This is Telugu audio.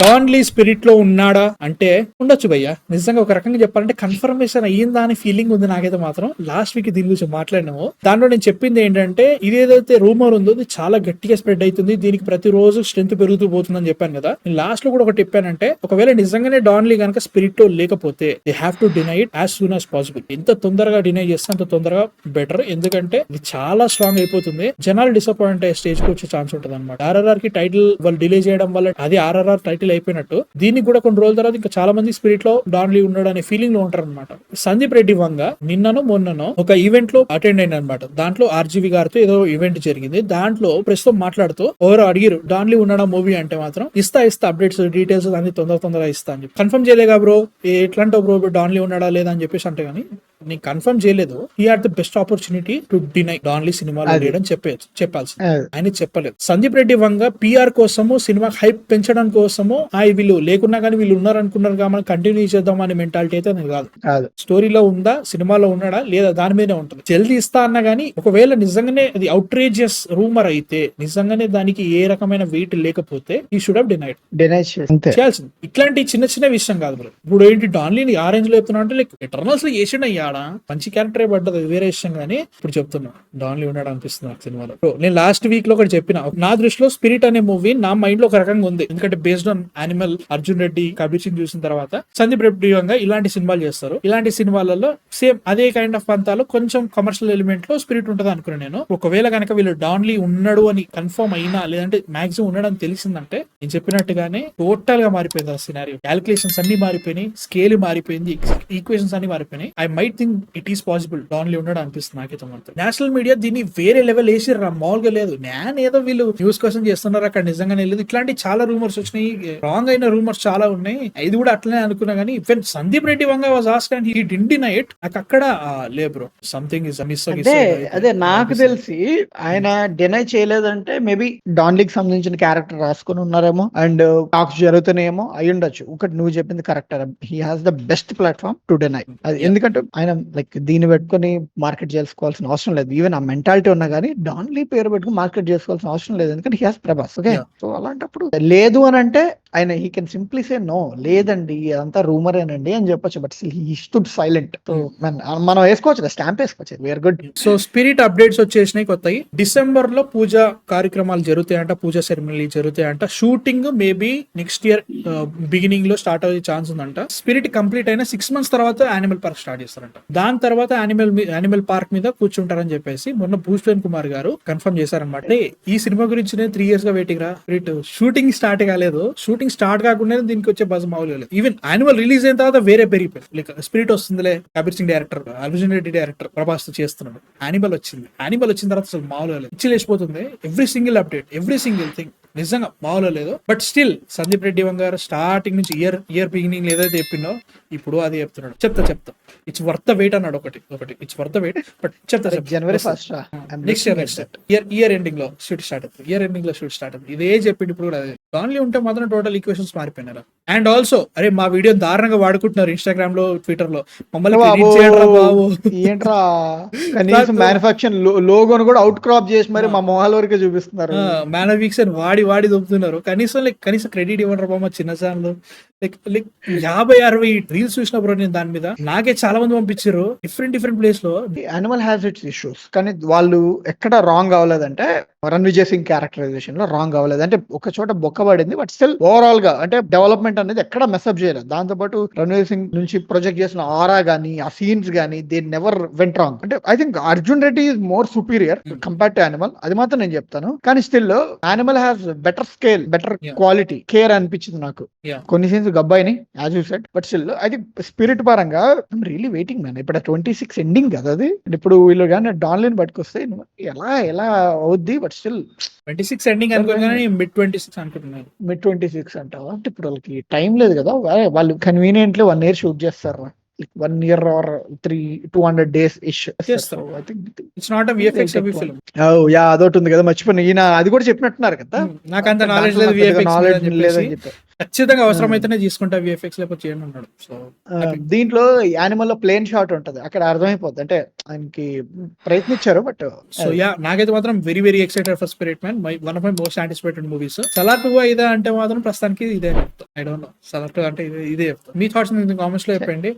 డాన్లీ స్పిరిట్ లో ఉన్నాడా అంటే ఉండొచ్చు భయ్య. నిజంగా ఒక రకంగా చెప్పాలంటే కన్ఫర్మేషన్ అయ్యిందా అని ఫీలింగ్ ఉంది నాకైతే. మాత్రం లాస్ట్ వీక్ దీని గురించి మాట్లాడినాము. దాంట్లో నేను చెప్పింది ఏంటంటే ఇదేదైతే రూమర్ ఉందో ఇది చాలా గట్టిగా స్ప్రెడ్ అవుతుంది, దీనికి ప్రతిరోజు స్ట్రెంత్ పెరుగుతూ పోతుందని చెప్పాను కదా. నేను లాస్ట్ లో కూడా ఒకటి చెప్పానంటే ఒకవేళ నిజంగానే డాన్లీ కనుక స్పిరిట్ లో లేకపోతే they have to deny it as soon as possible. ఎంత తొందరగా డినై చేస్తే అంత తొందరగా బెటర్, ఎందుకంటే ఇది చాలా స్ట్రాంగ్ అయిపోతుంది. జనాలు డిసప్పాయింట్ అయ్యే స్టేజ్ కి వచ్చే ఛాన్స్ ఉంటుంది అనమాట. ఆర్ఆర్ఆర్ కి టైటిల్ వాళ్ళు డిలే చేయడం వల్ల అది ఆర్ఆర్ఆర్ టైటిల్ అయిపోయినట్టు దీనికి కూడా కొన్ని రోజుల తర్వాత ఇంకా చాలా మంది స్పిరిట్ లో డాన్లీ ఉన్నాడు అనే ఫీలింగ్ లో ఉంటారు అనమాట. సందీప్ రెడ్డి వంగ నిన్ననో మొన్ననో ఒక ఈవెంట్ లో అటెండ్ అయిన అనమాట. దాంట్లో ఆర్జీవి గారితో ఏదో ఈవెంట్ జరిగింది. దాంట్లో ప్రస్తుతం మాట్లాడుతూ ఎవరో అడిగారు డాన్లీ ఉన్నాడా మూవీ అంటే మాత్రం ఇస్తా అప్డేట్స్ డీటెయిల్స్ అన్ని తొందరగా ఇస్తా అని చెప్పి. కన్ఫర్మ్ చేయలేగా బ్రో, ఎట్లాంటో బ్రో డాన్లీ ఉన్నాడా లేదా అని చెప్పేసి అంటే గానీ నేను కన్ఫర్మ్ చేయలేదు. He had the best opportunity to deny Don Lee సినిమాలో లేడని చెప్పాల్సి ఆయన చెప్పలేదు. సందీప్ రెడ్డి వంగ పిఆర్ కోసము సినిమా హైప్ పెంచడం కోసము వీళ్ళు లేకున్నా కానీ వీళ్ళు ఉన్నారు అనుకున్నారు కాబట్టి కంటిన్యూ చేద్దాం అనే మెంటాలిటీ అయితే నేను కాదు. స్టోరీలో ఉందా, సినిమాలో ఉన్నాడా లేదా దాని మీదే ఉంటుంది. జల్దీ ఇస్తా అన్నా గానీ ఒకవేళ నిజంగానే అది అవుట్రేజియస్ రూమర్ అయితే, నిజంగానే దానికి ఏ రకమైన వెయిట్ లేకపోతే ఈ షుడ్ హావ్ డినైడ్ చేయాల్సింది. ఇట్లాంటి చిన్న విషయం కాదు బ్రో. ఇప్పుడు ఏంటి డాన్లీని ఆ రేంజ్ లో చెప్తున్నా అంటే లైక్ ఎటర్నల్స్ లో చేసిండు అయ్యాడా మంచి క్యారెక్టర్ పడ్డది, వేరే విషయం. కానీ ఇప్పుడు చెప్తున్నా డాన్లీ ఉన్నాడు అనిపిస్తుంది నాకు సినిమాలో. నేను లాస్ట్ వీక్ లో ఒకటి చెప్పిన, నా దృష్టిలో స్పిరిట్ అనే మూవీ నా మైండ్ లో ఒక రకంగా ఉంది. ఎందుకంటే based on animal, Arjun Reddy, Kabir Singh చూసిన తర్వాత సందీప్ రెడ్డి ఇలాంటి సినిమాలు చేస్తారు. ఇలాంటి సినిమాలలో సేమ్ అదే కైండ్ ఆఫ్ పంతాలు కొంచెం కమర్షియల్ ఎలిమెంట్ లో స్పిరిట్ ఉంటుంది అనుకున్నాను నేను. ఒకవేళ కనుక వీళ్ళు డాన్లీ ఉన్నాడు అని కన్ఫర్మ్ అయినా లేదంటే మాక్సిమం ఉన్నాడు అని తెలిసిందంటే నేను చెప్పినట్టుగానే టోటల్ గా మారిపోయింది ఆ సినారియో. క్యాలిక్యులేషన్స్ అన్ని మారిపోయినాయి, స్కేల్ మారిపోయింది, ఈక్వేషన్స్ అన్ని మారిపోయినాయి. I might think it is possible Don Lee ఉన్నాడు అనిపిస్తుంది నాకైతే మాత్రం. నేషనల్ మీడియా దీన్ని వేరే లెవెల్ వేసిర్రా, మామూలుగా లేదు. నేను ఏదో వీళ్ళు న్యూస్ కోసం చేస్తున్నారు, అక్కడ నిజంగానే లేదు. ఇట్లాంటి చాలా రూమర్స్ వచ్చినాయి, రాంగ్ అయిన రూమర్స్ చాలా ఉన్నాయి. ఇది కూడా అట్లనే అనుకున్నా కానీ even Sandeep Reddy Vanga was asked and he didn't deny it. నాకు అక్కడ లే బ్రో సంథింగ్ ఇస్ మిస్. అదే నాకు తెలిసి ఆయన డినై చేయలేదంటే మేబీ డాన్లీకి సంబంధించిన క్యారెక్టర్ రాసుకుని ఉన్నారేమో అండ్ టాక్స్ జరుగుతున్నాయేమో అయి ఉండొచ్చు. ఒకటి నువ్వు చెప్పింది correct. He has the best platform to deny. ఎందుకంటే ఆయన లైక్ దీన్ని పెట్టుకుని మార్కెట్ చేసుకోవాల్సిన అవసరం లేదు. ఈవెన్ ఆ మెంటాలిటీ ఉన్నా కానీ డాన్లీ పేరు పెట్టుకుని మార్కెట్ చేసుకోవాల్సిన అవసరం లేదు, ఎందుకంటే he has Prabhas. Okay, so అలాంటప్పుడు లేదు అని అంటే ఆయన he can simply say no, లేదండి అదంతా రూమరేనండి అని చెప్పొచ్చు. But he stood silent. So మనం వేసుకోవచ్చు, స్టాంప్ వేసుకోవచ్చు. We are good. So Spirit updates వచ్చేసినాయి కొత్తవి. డిసెంబర్ లో పూజ కార్యక్రమాలు జరుగుతాయంట, పూజ సెరమనీ జరుగుతాయంట. Shooting maybe next year beginning లో స్టార్ట్ అయ్యే ఛాన్స్ ఉందంట. స్పిరిట్ కంప్లీట్ అయిన 6 months తర్వాత యానిమల్ పార్క్ స్టార్ట్ చేస్తారంట. దాని తర్వాత యానిమల్ పార్క్ మీద కూర్చుంటారని చెప్పేసి మొన్న భూషణ్ కుమార్ గారు కన్ఫర్మ్ చేశారనమాట. ఈ సినిమా గురించి నేను 3 years గా వెయిటింగ్ రా. షూటింగ్ స్టార్ట్ కాలేదు, షూటింగ్ స్టార్ట్ కాకుండా దీనికి వచ్చే బజ్ మామూలు లేదు. ఈవెన్ యానిమల్ రిలీజ్ అయిన తర్వాత వేరే పెరిగిపోయింది. లైక్ స్పిరిట్ వస్తుందిలే, కబీర్ సింగ్ డైరెక్టర్, అర్జున్ రెడ్డి డైరెక్టర్, ప్రభాస్ చేస్తున్నాడు. యానిమల్ వచ్చిన తర్వాత అసలు మామూలు లేదు, ఇచ్చి లేచిపోతుంది. Every single update, every single thing నిజంగా మామూలు లేదు. బట్ స్టిల్ సందీప్ రెడ్డి వంగారు స్టార్టింగ్ నుంచి ఇయర్ బిగినింగ్ ఏదైతే చెప్పిందో ఇప్పుడు అది చెప్తున్నాడు. చెప్తా ఇట్స్ వర్త్ ద వెయిట్ అన్నాడు. ఒకటి it's worth the wait. But చెప్తా జనవరి 1st నెక్స్ట్ ఇయర్ ఎండింగ్ లో షూట్ స్టార్ట్ అవుతుంది. ఇదే చెప్పిండు ఇప్పుడు కూడా. అదే డాన్లీ ఉంటే మాత్రం టోటల్ ఈక్వేషన్స్ మారిపోయినారు. అండ్ ఆల్సో అరే మా వీడియో దారుణంగా వాడుకుంటున్నారు ఇన్స్టాగ్రామ్ లో, ట్విట్టర్ లో. మమ్మల్ని ఏంట్రా కనీసం మ్యానుఫాక్చర్ లోగోను కూడా అవుట్ క్రాప్ చేసి మరి మా మొహాల వరకే చూపిస్తున్నారు. మ్యానోవిక్స్ అని వాడి దొబ్బుతున్నారు. కనీసం క్రెడిట్ ఇవ్వండి బాబా చిన్న ఛానల్. లైక్ 50-60 రీల్స్ చూసిన బ్రో నేను దాని మీద. నాకే చాలా మంది పంపించారు డిఫరెంట్ ప్లేస్ లో. యానిమల్ హ్యాస్ ఇట్స్ ఇష్యూస్, కానీ వాళ్ళు ఎక్కడ రాంగ్ అవ్వలేదంటే రణ్ విజయ్ సింగ్ క్యారెక్టరైజేషన్ లో రాంగ్ అవ్వలేదు. అంటే ఒక చోట బొక్కబడింది, బట్ స్టిల్ ఓవరాల్ గా అంటే డెవలప్మెంట్ అనేది ఎక్కడ మెసప్ చేయలేదు. దాంతో పాటు రణ్ విజయ్ సింగ్ నుంచి ప్రొజెక్ట్ చేసిన ఆరా గానీ ఆ సీన్స్ గానీ దే నెవర్ వెంట్ రాంగ్. అంటే I think Arjun Reddy is more superior compare to Animal, అది మాత్రం నేను చెప్తాను. కానీ still Animal has better scale, better quality, care అనిపించింది నాకు. కొన్ని సీన్స్ గబ్బాయిని as you said, but still అది స్పిరిట్ పరంగా ఐమ్ రియలీ వెయిటింగ్ మ్యాన్. ఇప్పుడు 26 ఎండింగ్ కదా అది. ఇప్పుడు వీళ్ళు కానీ డాన్లీని పట్టుకొస్తే ఎలా అవుద్ది. బట్ స్టిల్ 26 ఎండింగ్ అనుకోగానే మిడ్ 26 అనుకుంటున్నారు. మిడ్ 26 అంటావా? అంటే ఇప్పుడు వాళ్ళకి టైం లేదు కదా, వాళ్ళు కన్వీనియంట్లీ 1 year షూట్ చేస్తారు. 1 year or 200 days ish. So I think it's not a VFX heavy film. Oh yeah, అదొకటి ఉంది కదా, మర్చిపోయిన. ఈయన అది కూడా చెప్పినట్టున్నారు కదా, నాకు అంత నాలెడ్జ్ లేదు VFX లేదని చెప్పి. ఖచ్చితంగా అవసరమైతేనే తీసుకుంటా విఎఫ్ఎక్స్ లేకపోతే చేయండి అన్నాడు. సో దీంట్లో యానిమల్ లో ప్లేన్ షాట్ ఉంటది, అక్కడ అర్థమైపోద్ది అంటే ఆయనకి ప్రయత్నించారు బట్ సో యా నాకైతే మాత్రం very very excited for spirit man, one of my most anticipated movies. Salaar 2 ఇదే అంటే మాత్రం ప్రస్తుతానికి ఇదే చెప్తా. ఐ డోంట్ నో సలార్ 2 అంటే ఇదే చెప్తా. మీ థాట్స్ కామెంట్స్ లో చెప్పండి.